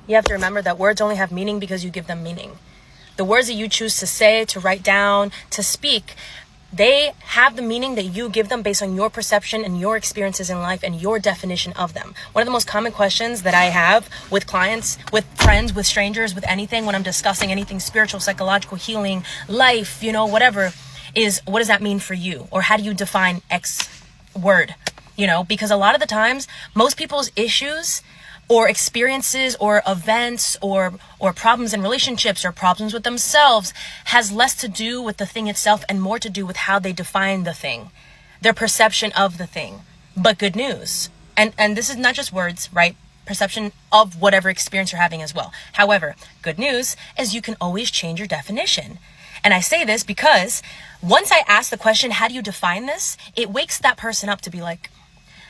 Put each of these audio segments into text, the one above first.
You have to remember that words only have meaning because you give them meaning. The words that you choose to say, to write down, to speak, they have the meaning that you give them based on your perception and your experiences in life and your definition of them. One of the most common questions that I have with clients, with friends, with strangers, with anything, when I'm discussing anything spiritual, psychological, healing, life, whatever, is what does that mean for you? Or how do you define X word? Because a lot of the times, most people's issues or experiences or events or problems in relationships or problems with themselves has less to do with the thing itself and more to do with how they define the thing, their perception of the thing. But good news, and this is not just words, right? Perception of whatever experience you're having as well. However, good news is you can always change your definition. And I say this because once I ask the question, how do you define this? It wakes that person up to be like,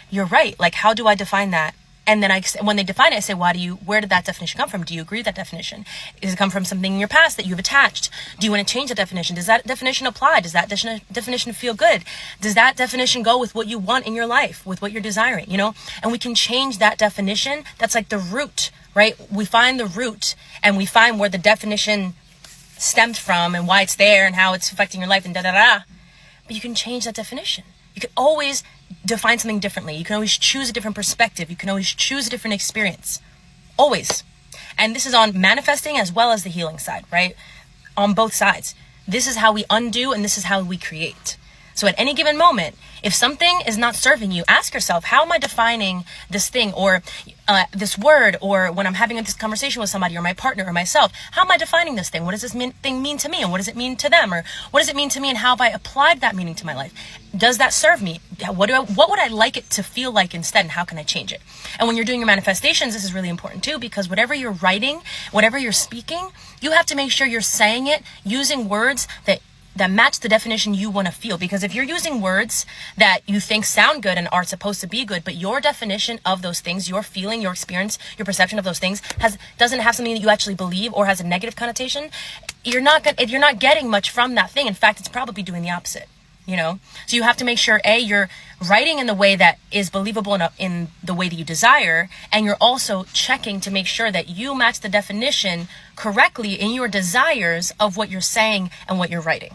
you're right. Like, how do I define that? And then when they define it, I say, where did that definition come from? Do you agree with that definition? Does it come from something in your past that you've attached? Do you want to change the definition? Does that definition apply? Does that definition feel good? Does that definition go with what you want in your life, with what you're desiring, And we can change that definition. That's like the root, right? We find the root and we find where the definition stemmed from and why it's there and how it's affecting your life and da-da-da. But you can change that definition. You can always define something differently. You can always choose a different perspective. You can always choose a different experience. Always. And this is on manifesting as well as the healing side, right? On both sides. This is how we undo and this is how we create. So at any given moment, if something is not serving you, ask yourself, how am I defining this thing or this word, or when I'm having this conversation with somebody or my partner or myself, how am I defining this thing? What does this thing mean to me? And what does it mean to them? Or what does it mean to me? And how have I applied that meaning to my life? Does that serve me? What would I like it to feel like instead? And how can I change it? And when you're doing your manifestations, this is really important too, because whatever you're writing, whatever you're speaking, you have to make sure you're saying it using words that match the definition you want to feel. Because if you're using words that you think sound good and are supposed to be good, but your definition of those things, your feeling, your experience, your perception of those things doesn't have something that you actually believe or has a negative connotation, you're not getting much from that thing. In fact, it's probably doing the opposite. So you have to make sure, A, you're writing in the way that is believable in the way that you desire, and you're also checking to make sure that you match the definition correctly in your desires of what you're saying and what you're writing.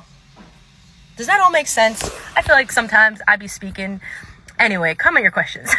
Does that all make sense? I feel like sometimes I be speaking. Anyway, comment your questions.